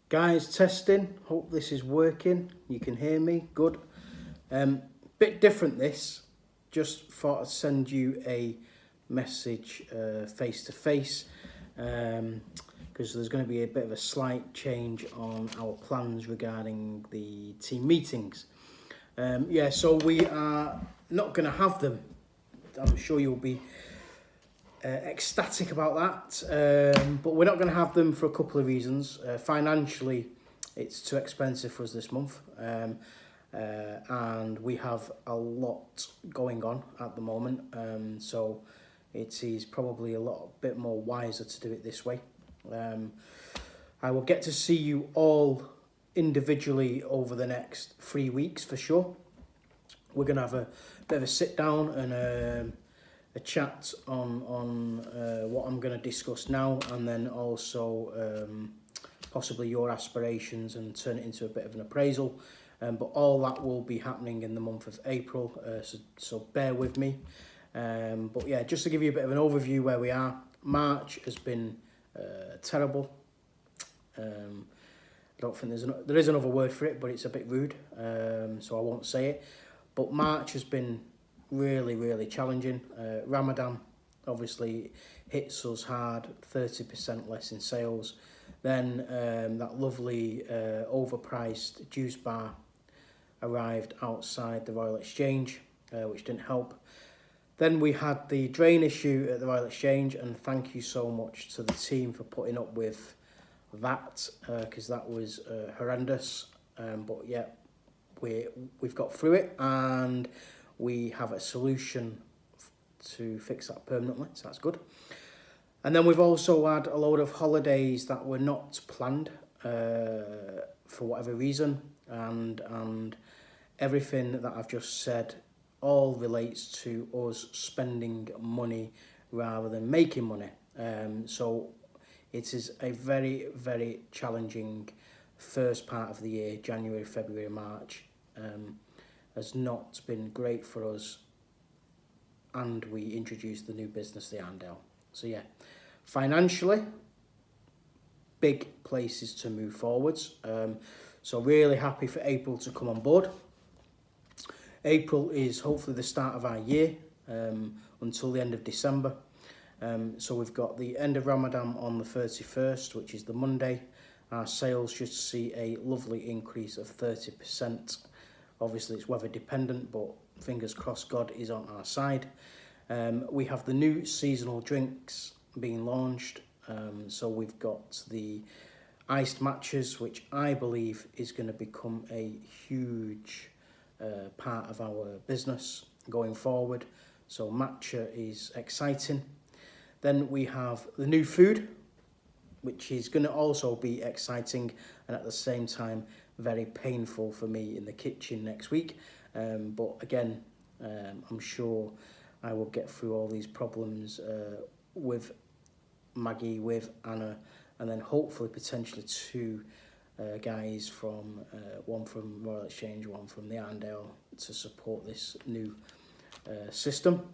Guys, testing. Hope this is working. You can hear me. Good. Bit different this. Just thought I'd send you a message face to face because there's going to be a bit of a slight change on our plans regarding the team meetings. So we are not going to have them. I'm sure you'll be ecstatic about that, but we're not going to have them for a couple of reasons. Financially, it's too expensive for us this month, and we have a lot going on at the moment, so it is probably a bit more wiser to do it this way. I will get to see you all individually over the next 3 weeks for sure. We're going to have a bit of a sit down and a chat on what I'm going to discuss now, and then also possibly your aspirations, and turn it into a bit of an appraisal. But all that will be happening in the month of April, so bear with me. But yeah, just to give you a bit of an overview where we are, March has been terrible. I don't think there is another word for it, but it's a bit rude, so I won't say it. But March has been really challenging. Ramadan obviously hits us hard, 30% less in sales. Then that lovely overpriced juice bar arrived outside the Royal Exchange, which didn't help. Then we had the drain issue at the Royal Exchange, and thank you so much to the team for putting up with that, because that was horrendous. But yeah, we've got through it, and we have a solution to fix that permanently, so that's good. And then we've also had a load of holidays that were not planned for whatever reason, and everything that I've just said all relates to us spending money rather than making money. So it is a very challenging first part of the year. January, February, March has not been great for us, and we introduced the new business, the Arndale. So yeah, financially, big places to move forwards. So really happy for April to come on board. April is hopefully the start of our year until the end of December. So we've got the end of Ramadan on the 31st, which is the Monday. Our sales should see a lovely increase of 30%. Obviously it's weather dependent, but fingers crossed God is on our side. We have the new seasonal drinks being launched. So we've got the iced matchas, which I believe is going to become a huge part of our business going forward. So matcha is exciting. Then we have the new food, which is going to also be exciting, and at the same time very painful for me in the kitchen next week. But again, I'm sure I will get through all these problems with Maggie, with Anna, and then hopefully potentially two guys from one from Royal Exchange, one from the Arndale, to support this new system.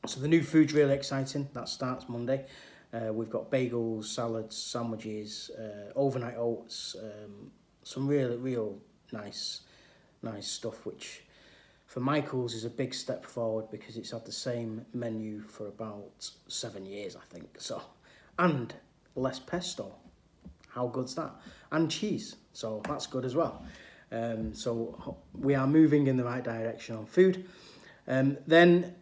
So the new food's really exciting. That starts Monday. We've got bagels, salads, sandwiches, overnight oats, some real nice stuff, which for Michael's is a big step forward because it's had the same menu for about 7 years, I think. So, and less pesto. How good's that? And cheese. So that's good as well. So we are moving in the right direction on food. Then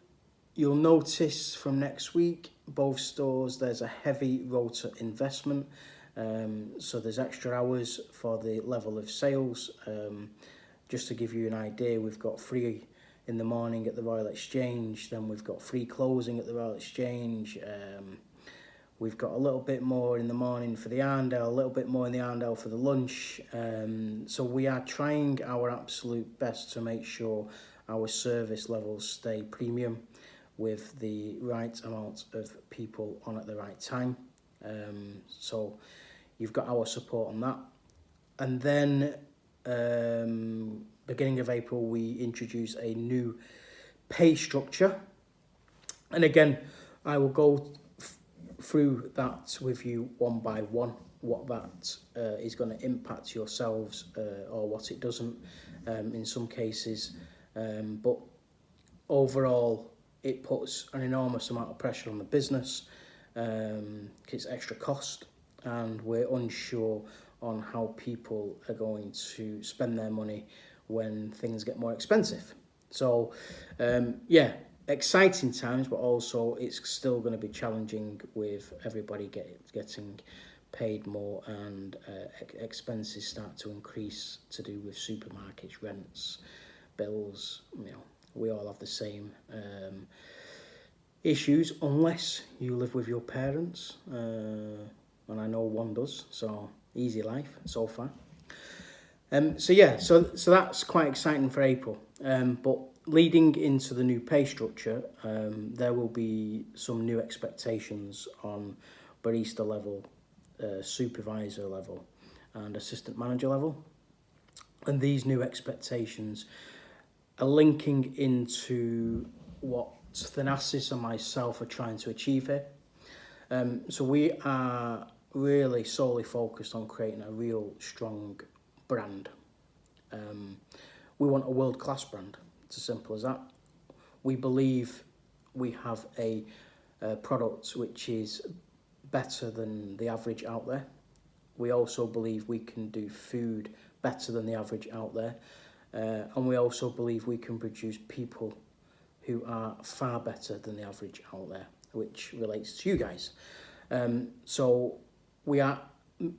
you'll notice from next week, both stores, there's a heavy rota investment. So there's extra hours for the level of sales. Just to give you an idea, we've got 3 in the morning at the Royal Exchange, then we've got 3 closing at the Royal Exchange. We've got a little bit more in the morning for the Arndale, a little bit more in the Arndale for the lunch. So we are trying our absolute best to make sure our service levels stay premium with the right amount of people on at the right time. So you've got our support on that. And then beginning of April, we introduce a new pay structure. And again, I will go through that with you one by one, what that is going to impact yourselves or what it doesn't in some cases. But overall, it puts an enormous amount of pressure on the business. It's extra cost, and we're unsure on how people are going to spend their money when things get more expensive. So, yeah, exciting times, but also it's still going to be challenging with everybody getting paid more, and expenses start to increase to do with supermarkets, rents, bills. You know, we all have the same issues, unless you live with your parents, and I know one does, so easy life so far. So yeah, so that's quite exciting for April. But leading into the new pay structure, there will be some new expectations on barista level, supervisor level, and assistant manager level. And these new expectations are linking into what Thanasis and myself are trying to achieve here. So we are really solely focused on creating a real strong brand. We want a world-class brand. It's as simple as that. We believe we have a product which is better than the average out there. We also believe we can do food better than the average out there. And we also believe we can produce people who are far better than the average out there, which relates to you guys. So we are,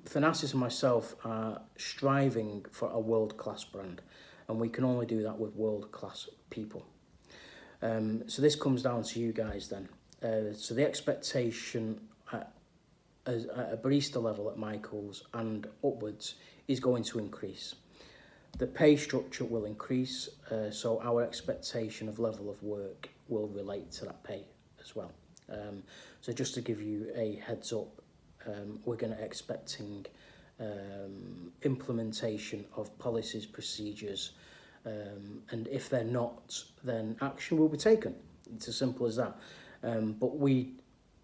Thanasis and myself are striving for a world-class brand, and we can only do that with world-class people. So this comes down to you guys then. So the expectation at a barista level at Michael's and upwards is going to increase. The pay structure will increase, so our expectation of level of work will relate to that pay as well. So just to give you a heads up, we're going to expecting implementation of policies, procedures, and if they're not, then action will be taken. It's as simple as that. But we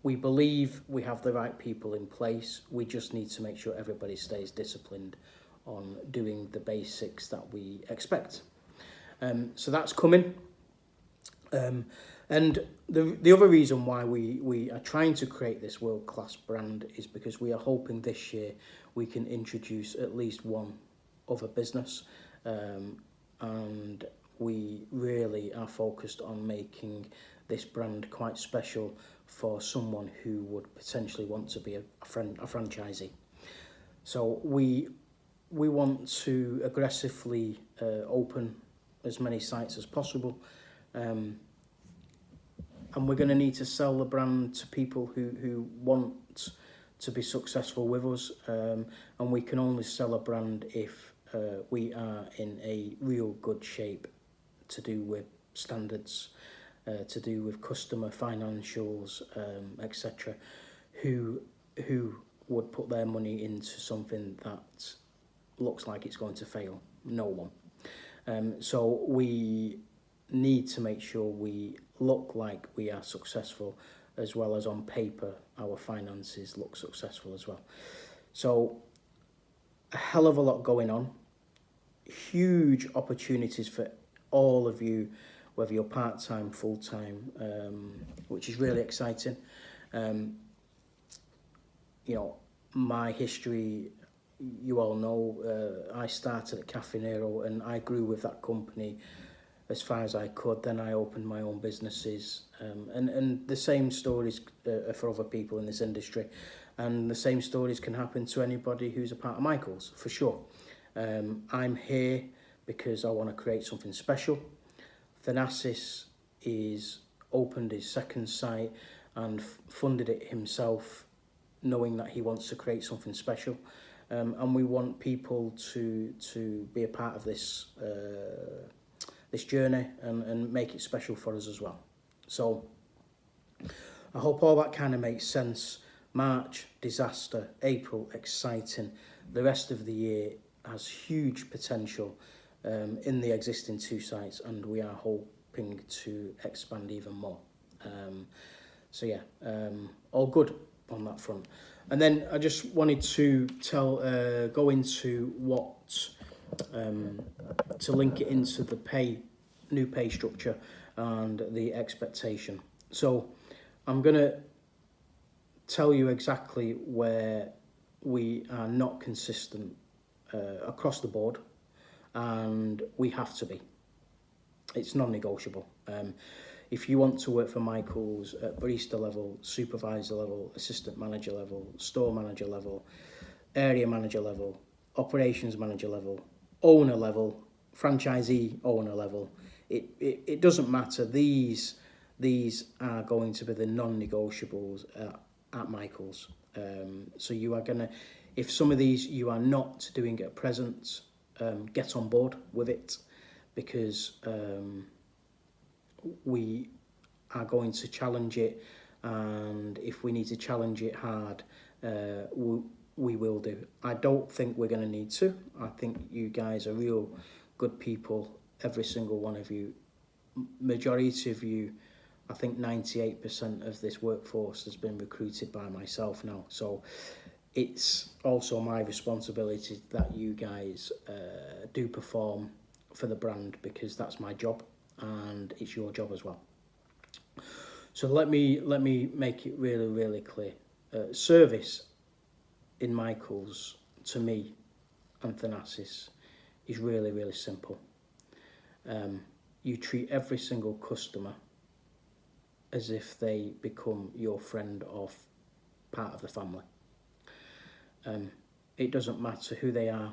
believe we have the right people in place. We just need to make sure everybody stays disciplined on doing the basics that we expect. So that's coming. And the other reason why we are trying to create this world-class brand is because we are hoping this year we can introduce at least one other business, and we really are focused on making this brand quite special for someone who would potentially want to be a franchisee. So we want to aggressively open as many sites as possible, and we're going to need to sell the brand to people who want to be successful with us, and we can only sell a brand if we are in a real good shape to do with standards, to do with customer financials, etc., who would put their money into something that looks like it's going to fail. No one. So we need to make sure we look like we are successful, as well as on paper our finances look successful as well. So a hell of a lot going on, huge opportunities for all of you, whether you're part-time, full-time, which is really exciting. You know, my history, you all know, I started at Caffè Nero and I grew with that company as far as I could. Then I opened my own businesses, and the same stories are for other people in this industry, and the same stories can happen to anybody who's a part of Michael's, for sure. I'm here because I want to create something special. Thanasis is opened his second site and funded it himself, knowing that he wants to create something special, and we want people to be a part of this this journey and make it special for us as well. So I hope all that kind of makes sense. March, disaster. April, exciting. The rest of the year has huge potential in the existing 2 sites, and we are hoping to expand even more. So yeah, all good. on that front. And then I just wanted to go into what, to link it into the new pay structure and the expectation. So I'm going to tell you exactly where we are not consistent across the board, and we have to be. It's non-negotiable. If you want to work for Michael's at barista level, supervisor level, assistant manager level, store manager level, area manager level, operations manager level, owner level, franchisee owner level, it doesn't matter. These are going to be the non-negotiables at Michael's. So you are gonna, if some of these you are not doing at present, get on board with it, because we are going to challenge it, and if we need to challenge it hard, we will do. I don't think we're going to need to. I think you guys are real good people, every single one of you. Majority of you, I think 98% of this workforce has been recruited by myself now. So it's also my responsibility that you guys do perform for the brand, because that's my job and it's your job as well. So let me make it really, really clear. Service in Michael's, to me and Thanasis, is really, really simple. You treat every single customer as if they become your friend or part of the family. It doesn't matter who they are,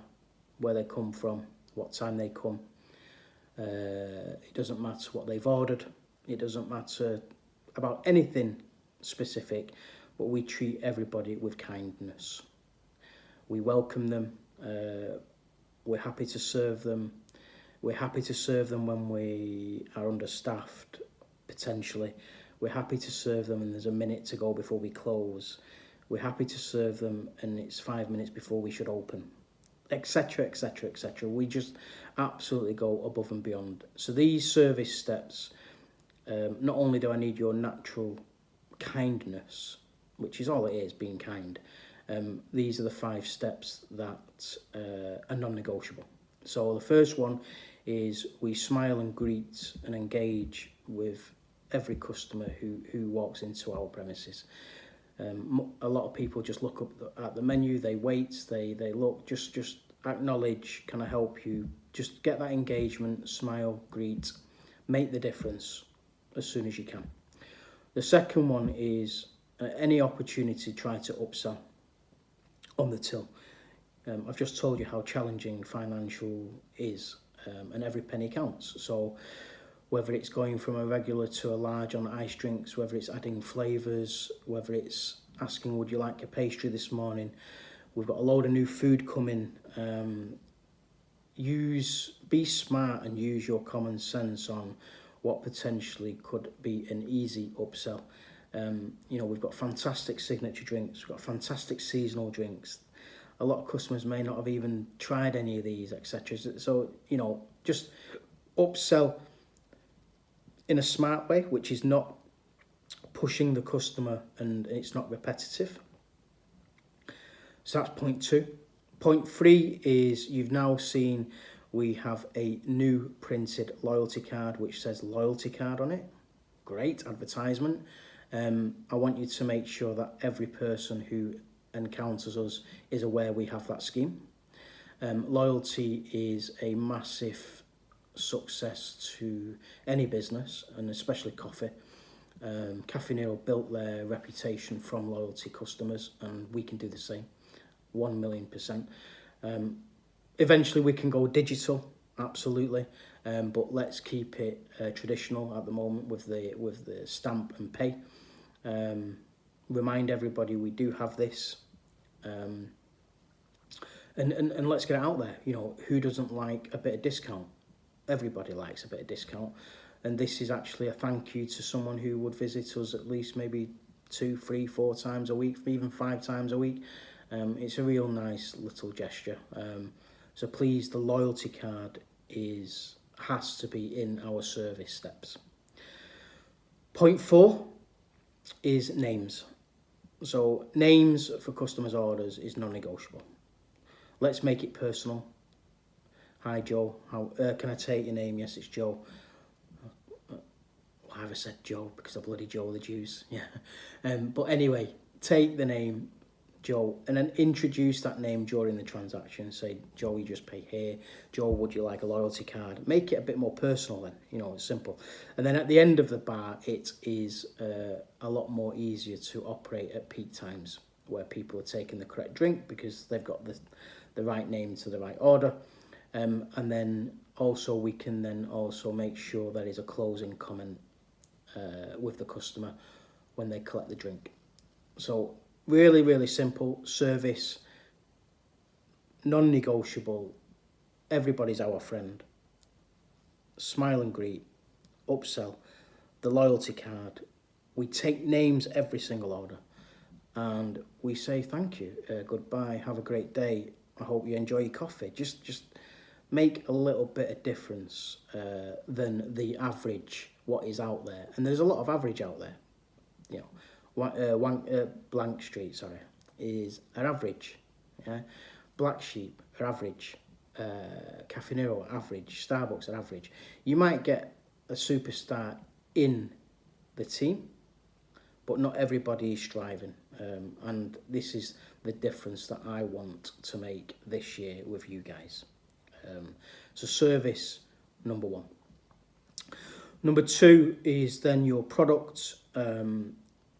where they come from, what time they come. It doesn't matter what they've ordered. It doesn't matter about anything specific, but we treat everybody with kindness. We welcome them. We're happy to serve them. We're happy to serve them when we are understaffed, potentially. We're happy to serve them and there's a minute to go before we close. We're happy to serve them and it's 5 minutes before we should open, etc, etc, etc. We just absolutely go above and beyond. So these service steps, not only do I need your natural kindness, which is all it is, being kind, these are the 5 steps that are non-negotiable. So the first one is we smile and greet and engage with every customer who walks into our premises. A lot of people just look up at the menu, they wait, they look, just acknowledge, can I help you? Just get that engagement, smile, greet, make the difference as soon as you can. The second one is any opportunity, try to upsell on the till. I've just told you how challenging financial is, and every penny counts. So whether it's going from a regular to a large on ice drinks, whether it's adding flavours, whether it's asking, would you like a pastry this morning? We've got a load of new food coming. Be smart and use your common sense on what potentially could be an easy upsell. We've got fantastic signature drinks, we've got fantastic seasonal drinks. A lot of customers may not have even tried any of these, etc. So, just upsell in a smart way, which is not pushing the customer and it's not repetitive. So that's point 2. Point 3 is you've now seen we have a new printed loyalty card which says loyalty card on it. Great advertisement. I want you to make sure that every person who encounters us is aware we have that scheme. Loyalty is a massive success to any business, and especially coffee. Caffè Nero built their reputation from loyalty customers, and we can do the same, 1,000,000%. Eventually we can go digital, absolutely, but let's keep it traditional at the moment with the stamp and pay. Remind everybody we do have this, and let's get it out there. Who doesn't like a bit of discount? Everybody likes a bit of discount, and this is actually a thank you to someone who would visit us at least maybe 2, 3, 4 times a week, even 5 times a week. It's a real nice little gesture. So please, the loyalty card has to be in our service steps. Point 4 is names. So names for customers' orders is non-negotiable. Let's make it personal. Hi Joe, how can I take your name? Yes, it's Joe. Why have I said Joe? Because I bloody Joe the juice. Yeah. But anyway, take the name Joe and then introduce that name during the transaction. Say, Joe, you just pay here. Joe, would you like a loyalty card? Make it a bit more personal then, it's simple. And then at the end of the bar, it is a lot more easier to operate at peak times where people are taking the correct drink because they've got the right name to the right order. And then also we can then also make sure there is a closing comment with the customer when they collect the drink. So really, really simple service, non-negotiable, everybody's our friend, smile and greet, upsell, the loyalty card. We take names every single order and we say thank you, goodbye, have a great day, I hope you enjoy your coffee. Just make a little bit of difference than the average, what is out there. And there's a lot of average out there. Blank Street, is an average. Yeah? Black Sheep are average. Caffè Nero are average. Starbucks are average. You might get a superstar in the team, but not everybody is striving. And this is the difference that I want to make this year with you guys. So service, number one. Number two is then your products.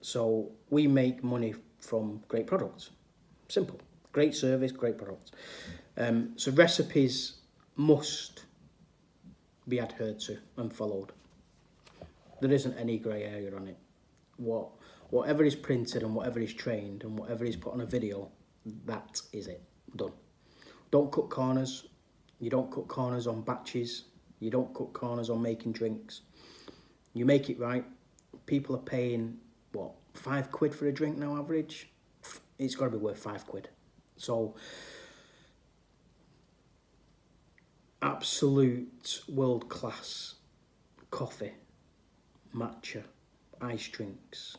So we make money from great products. Simple. Great service, great products. So recipes must be adhered to and followed. There isn't any grey area on it. Whatever is printed and whatever is trained and whatever is put on a video, that is it. Done. Don't cut corners. You don't cut corners on batches. You don't cut corners on making drinks. You make it right. People are paying, £5 for a drink now average? It's got to be worth £5. So, absolute world-class coffee, matcha, ice drinks.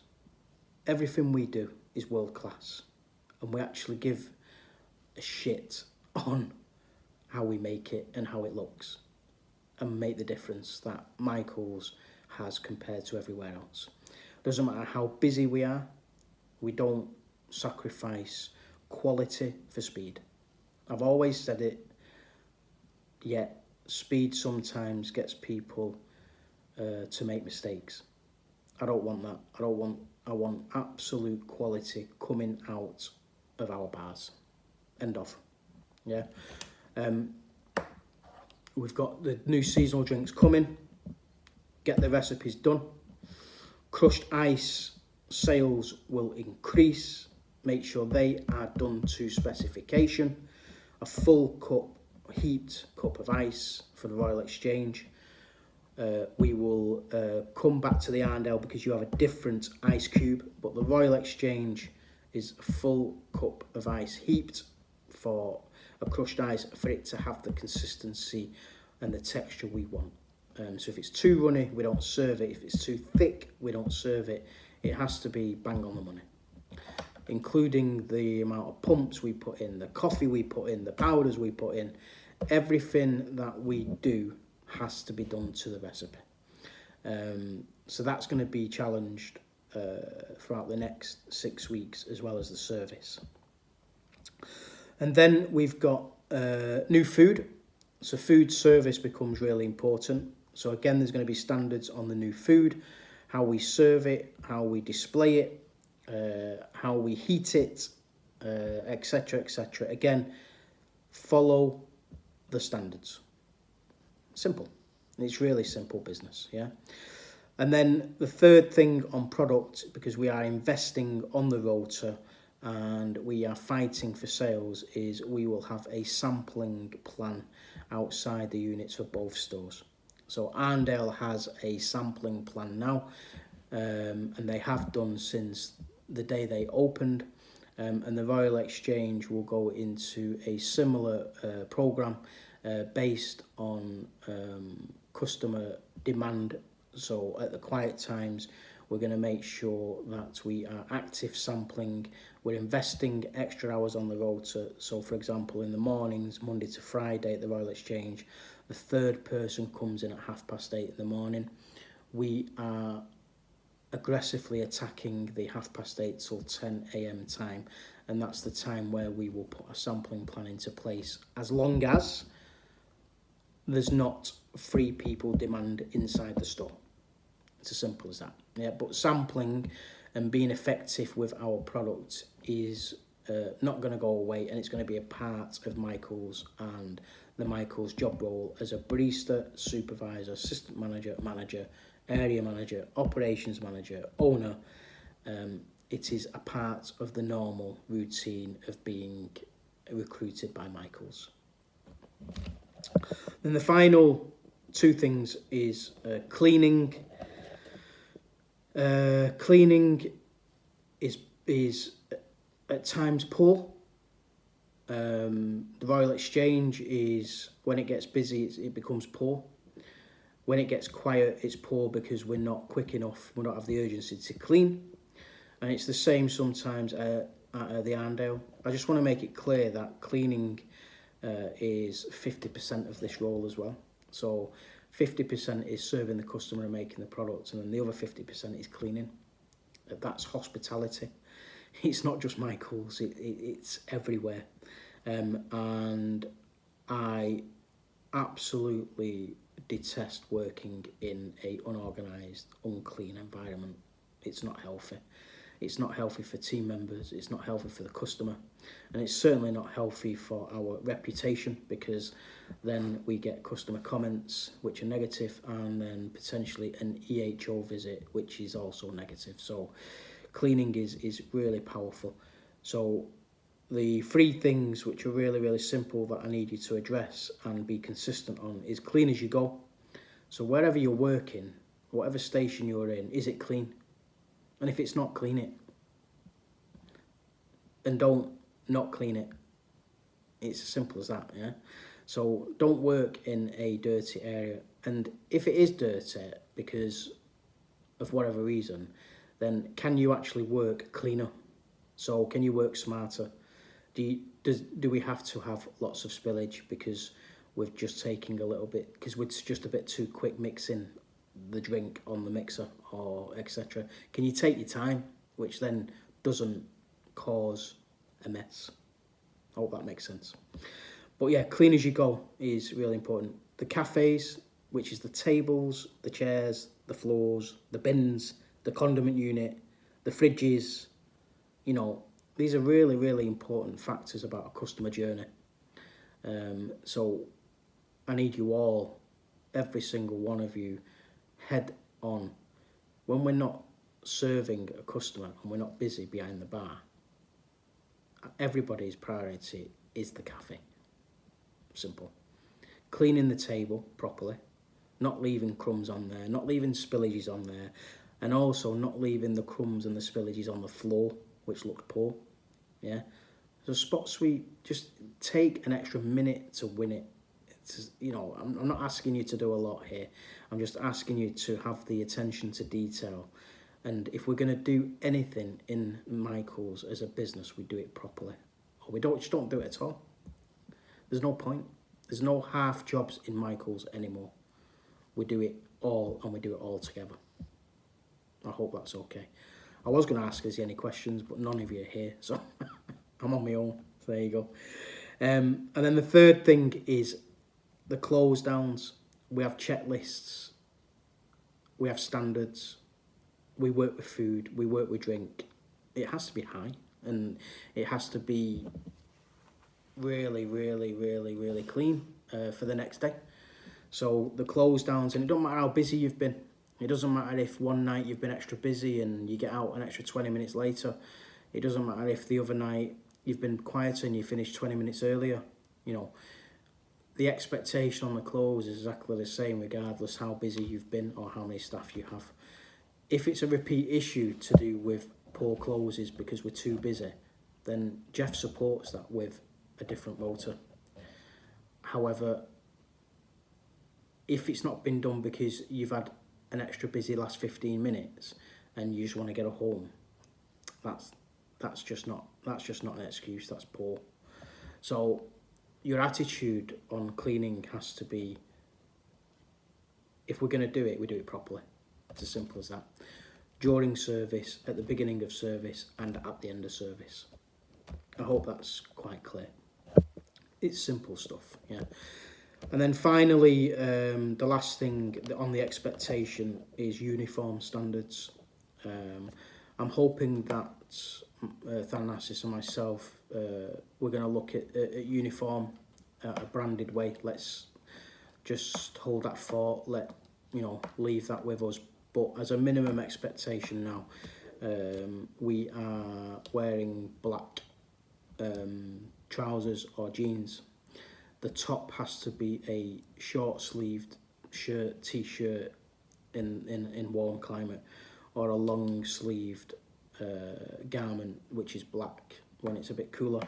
Everything we do is world-class. And we actually give a shit on how we make it and how it looks. And make the difference that Michael's has compared to everywhere else. Doesn't matter how busy we are, we don't sacrifice quality for speed. I've always said it, yet speed sometimes gets people to make mistakes. I don't want that. I want absolute quality coming out of our bars. End of. Yeah. We've got the new seasonal drinks coming. Get the recipes done. Crushed ice sales will increase. Make sure they are done to specification. A full cup, heaped cup of ice for the Royal Exchange. We will come back to the Arndale because you have a different ice cube, but the Royal Exchange is a full cup of ice heaped for a crushed ice for it to have the consistency and the texture we want. So if it's too runny, we don't serve it. If it's too thick, we don't serve it. It has to be bang on the money, including the amount of pumps we put in, the coffee we put in, the powders we put in. Everything that we do has to be done to the recipe. So that's going to be challenged throughout the next 6 weeks, as well as the service. And then we've got new food. So food service becomes really important. So again, there's going to be standards on the new food, how we serve it, how we display it, how we heat it, etc., etc. Again, follow the standards. Simple. It's really simple business, yeah? And then the third thing on product, because we are investing on the rota and we are fighting for sales, is we will have a sampling plan outside the units for both stores. So Arndale has a sampling plan now, and they have done since the day they opened, and the Royal Exchange will go into a similar programme based on customer demand. So at the quiet times, We're going to make sure that we are active sampling. We're investing extra hours on the rota. So for example, in the mornings, Monday to Friday at the Royal Exchange, the third person comes in at 8:30 in the morning. We are aggressively attacking the 8:30 till 10 a.m. time, and that's the time where we will put a sampling plan into place, as long as there's not 3 people demand inside the store. It's as simple as that. Yeah, but sampling and being effective with our product is not going to go away, and it's going to be a part of Michael's and the Michael's job role as a barista, supervisor, assistant manager, area manager, operations manager, owner. It is a part of the normal routine of being recruited by Michael's. Then the final 2 things is cleaning. Cleaning is at times poor. The Royal Exchange is, when it gets busy, it becomes poor. When it gets quiet, it's poor because we're not quick enough, we don't have the urgency to clean. And it's the same sometimes at the Arndale. I just want to make it clear that cleaning is 50% of this role as well. So 50% is serving the customer and making the products, and then the other 50% is cleaning. That's hospitality. It's not just Michael's, it's everywhere. And I absolutely detest working in a unorganised, unclean environment. It's not healthy. It's not healthy for team members, it's not healthy for the customer, and it's certainly not healthy for our reputation, because then we get customer comments which are negative, and then potentially an EHO visit which is also negative. So cleaning is really powerful. So the 3 things which are really simple that I need you to address and be consistent on is clean as you go. So wherever you're working, whatever station you're in, is it clean? And if it's not, clean it. And don't not clean it. It's as simple as that, yeah? So don't work in a dirty area. And if it is dirty because of whatever reason, then can you actually work cleaner? So can you work smarter? Do we have to have lots of spillage because we're just taking a little bit, because we're just a bit too quick mixing the drink on the mixer, or etc.? Can you take your time, which then doesn't cause a mess? I hope that makes sense. But yeah, clean as you go is really important. The cafes, which is the tables, the chairs, the floors, the bins, the condiment unit, the fridges, you know, these are really important factors about a customer journey. So I need you all, every single one of you, head on. When we're not serving a customer and we're not busy behind the bar, everybody's priority is the cafe. Simple. Cleaning the table properly, not leaving crumbs on there, not leaving spillages on there, and also not leaving the crumbs and the spillages on the floor, which look poor. Yeah. So spot sweep, just take an extra minute to win it. It's, you know, I'm not asking you to do a lot here. I'm just asking you to have the attention to detail. And if we're going to do anything in Michael's as a business, we do it properly. Or we just don't do it at all. There's no point. There's no half jobs in Michael's anymore. We do it all, and we do it all together. I hope that's okay. I was going to ask, is there any questions, but none of you are here, so I'm on my own. So there you go. And then the third thing is the close downs. We have checklists. We have standards. We work with food. We work with drink. It has to be high, and it has to be really clean for the next day. So the close downs, and it don't matter how busy you've been. It doesn't matter if one night you've been extra busy and you get out an extra 20 minutes later. It doesn't matter if the other night you've been quieter and you finished 20 minutes earlier. You know, the expectation on the close is exactly the same regardless how busy you've been or how many staff you have. If it's a repeat issue to do with poor closes because we're too busy, then Jeff supports that with a different rota. However, if it's not been done because you've had an extra busy last 15 minutes and you just want to get home, that's just not an excuse. That's poor. So your attitude on cleaning has to be, if we're going to do it, we do it properly. It's as simple as that. During service, at the beginning of service, and at the end of service. I hope that's quite clear. It's simple stuff, yeah. And then finally, the last thing on the expectation is uniform standards. I'm hoping that Thanasis and myself, we're going to look at uniform, a branded way. Let's just hold that thought, leave that with us. But as a minimum expectation now, we are wearing black trousers or jeans. The top has to be a short-sleeved shirt, t-shirt in warm climate, or a long-sleeved garment which is black when it's a bit cooler.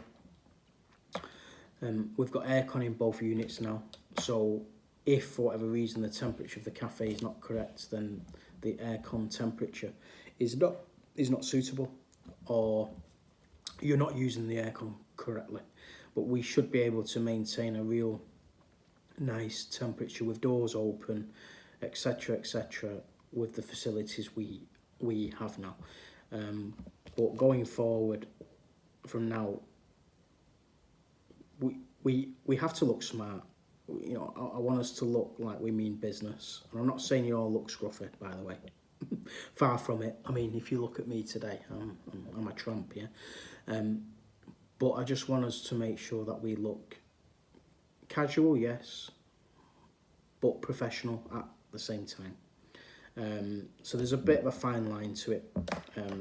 We've got aircon in both units now, so if for whatever reason the temperature of the cafe is not correct, then the aircon temperature is not suitable, or you're not using the aircon correctly. But we should be able to maintain a real nice temperature with doors open, etc., with the facilities we have now. But going forward from now, we have to look smart. You know, I want us to look like we mean business. And I'm not saying you all look scruffy, by the way. Far from it. I mean, if you look at me today, I'm a tramp, yeah. But I just want us to make sure that we look casual, yes, but professional at the same time. So there's a bit of a fine line to it.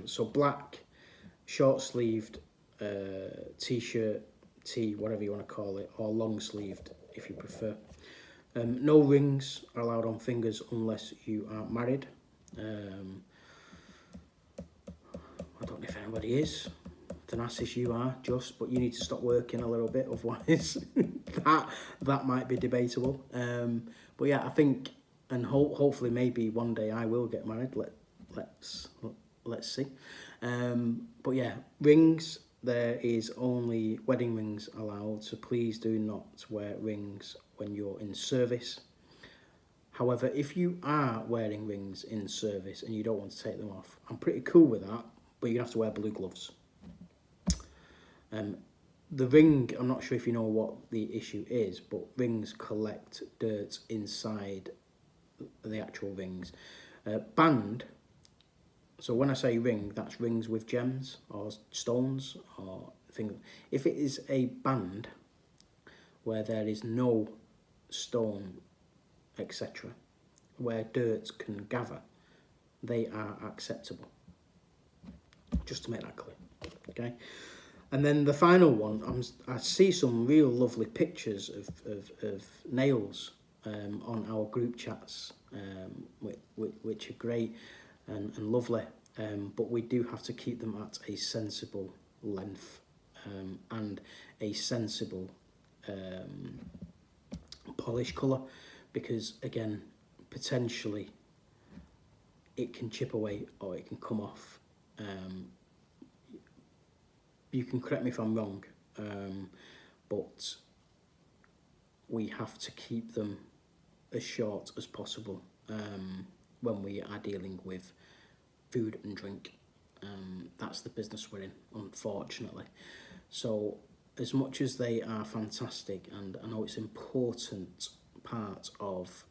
So black, short-sleeved t-shirt, tee, whatever you want to call it, or long-sleeved if you prefer. No rings are allowed on fingers unless you are married. I don't know if anybody is. Thanasis, you are, but you need to stop working a little bit, otherwise that might be debatable. But yeah, I think, and hopefully maybe one day I will get married. Let's see. But yeah, rings, there is only wedding rings allowed, so please do not wear rings when you're in service. However, if you are wearing rings in service and you don't want to take them off, I'm pretty cool with that, but you're going to have to wear blue gloves. The ring, I'm not sure if you know what the issue is, but rings collect dirt inside the actual rings. Band, so when I say ring, that's rings with gems or stones or things. If it is a band where there is no stone, etc., where dirt can gather, they are acceptable. Just to make that clear, okay? And then the final one, I see some real lovely pictures of nails on our group chats, which are great and lovely, but we do have to keep them at a sensible length and a sensible polish colour, because again, potentially it can chip away or it can come off. You can correct me if I'm wrong, but we have to keep them as short as possible when we are dealing with food and drink. That's the business we're in, unfortunately. So as much as they are fantastic, and I know it's an important part of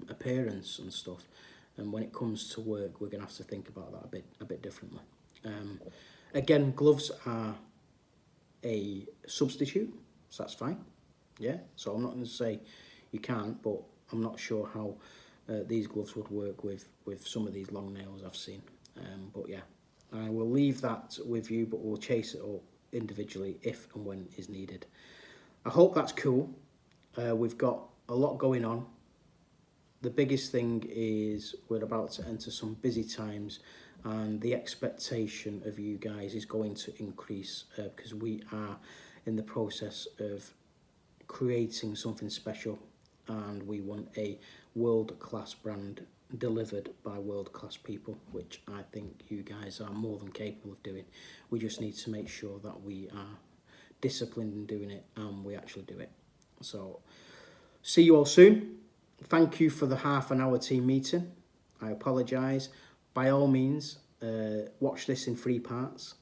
appearance and stuff, and when it comes to work, we're going to have to think about that a bit differently. Again, gloves are a substitute, so that's fine. Yeah, so I'm not going to say you can't, but I'm not sure how these gloves would work with some of these long nails I've seen. But yeah, I will leave that with you, but we'll chase it up individually if and when is needed. I hope that's cool. We've got a lot going on. The biggest thing is we're about to enter some busy times, and the expectation of you guys is going to increase because we are in the process of creating something special, and we want a world-class brand delivered by world-class people, which I think you guys are more than capable of doing. We just need to make sure that we are disciplined in doing it and we actually do it. So, see you all soon. Thank you for the half-an-hour team meeting. I apologise. By all means, watch this in 3 parts.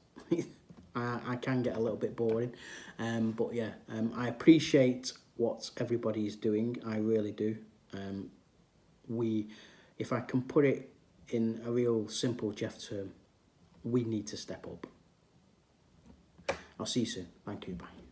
I can get a little bit boring, but yeah, I appreciate what everybody is doing. I really do. If I can put it in a real simple Jeff term, we need to step up. I'll see you soon. Thank you. Bye.